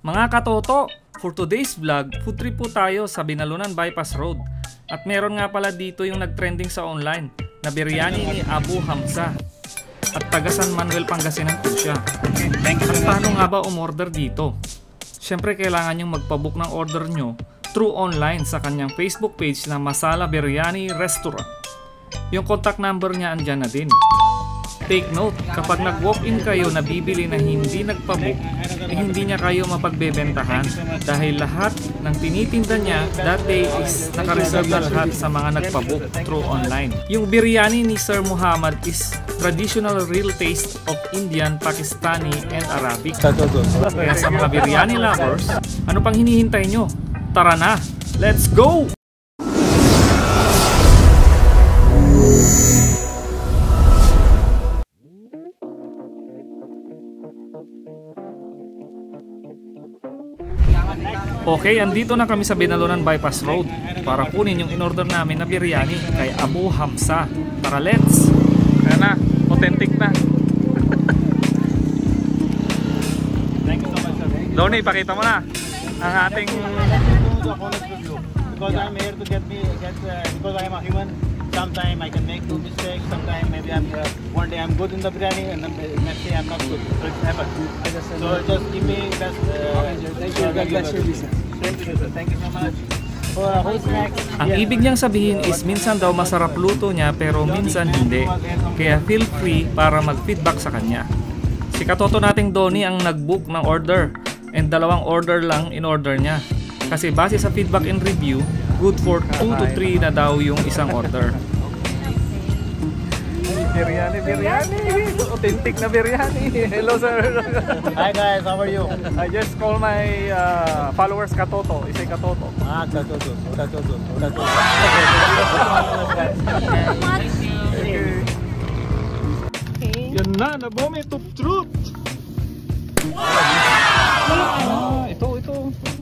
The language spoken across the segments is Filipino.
Mga katoto, for today's vlog, food trip po tayo sa Binalunan Bypass Road. At meron nga pala dito yung nagtrending sa online na biryani ni Abu Hamza. At taga San Manuel, Pangasinan po siya. At paano nga ba umorder dito? Siyempre kailangan yung magpabook ng order nyo through online sa kanyang Facebook page na Masala Biryani Restaurant. Yung contact number niya andyan na din. Take note, kapag nag-walk-in kayo na bibili na hindi nagpabook, hindi niya kayo mapagbebentahan dahil lahat ng tinitinda niya that day is nakareserve na lahat sa mga nagpabook through online. Yung biryani ni Sir Muhammad is traditional real taste of Indian, Pakistani, and Arabic. Kaya sa mga biryani lovers, ano pang hinihintay nyo? Tara na! Let's go! Okay, andito na kami sa Binalunan Bypass Road para kunin yung in-order namin na biryani kay Abu Hamza. Tara, let's! Kaya na, authentic na. Thank you so much, sir. Donnie, pakita mo na ang ating... Because I'm here to because I'm a human. Sometimes I can make two mistakes. Sometimes maybe one day I'm good in the biryani and then next day I'm not good. So it's happened. So just give me best. Thank you. God bless you, sir. Thank you, sir. Thank you so much. Who's next? Ang ibig niyang sabihin is minsan daw masarap luto niya pero minsan hindi. Kaya feel free para mag-feedback sa kanya. Si katoto nating Donnie ang nag-book ng order and dalawang order lang in order niya. Kasi base sa feedback and review, good for 2 to 3 na daw yung isang order. Biryani. Authentic na biryani. Hello, sir. Hi guys, how are you? I just call my followers Katoto. Isay Katoto. Katoto. Yan na, nabome, top truth. Ito.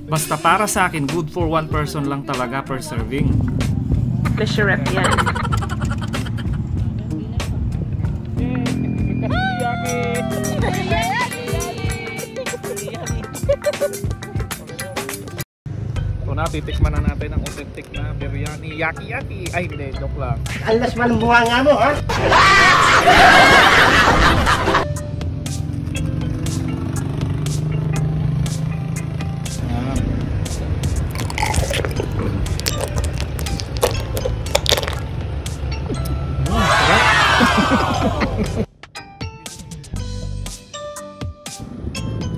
Basta para sa akin, good for one person lang talaga per serving. Pleasure rep yan. So na, titikman na natin ang authentic na biryani. Yaki. Ay, hindi, joke lang. Alas man ang bunga nga mo, ha?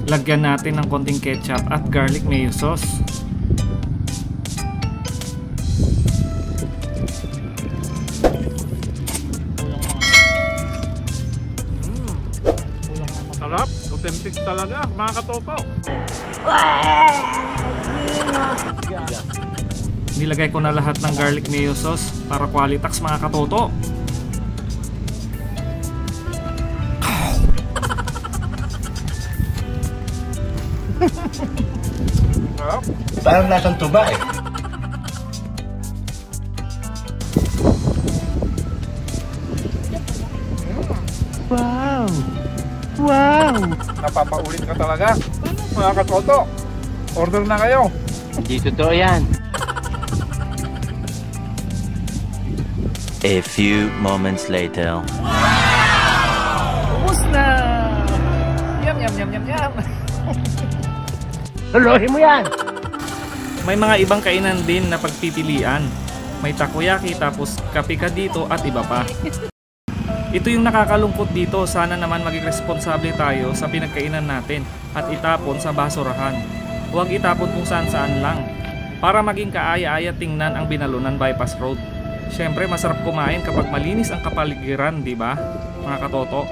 Lagyan natin ng konting ketchup at garlic mayo sauce. Sarap, authentic talaga mga katoto. Nilagay ko na lahat ng garlic mayo sauce para qualitax mga katoto. Parang lasang tuba eh. Wow! Napapaulit ka talaga mga katoto. Order na kayo. Hindi totoo yan. A few moments later. Ubus na! Yum! Luluhin mo yan! May mga ibang kainan din na pagpipilian. May takoyaki tapos kape ka dito at iba pa. Ito yung nakakalungkot dito. Sana naman maging responsable tayo sa pinagkainan natin at itapon sa basurahan. Huwag itapon kung saan-saan lang. Para maging kaaya-aya tingnan ang Binalunan Bypass Road. Siyempre masarap kumain kapag malinis ang kapaligiran, di ba? Mga katoto.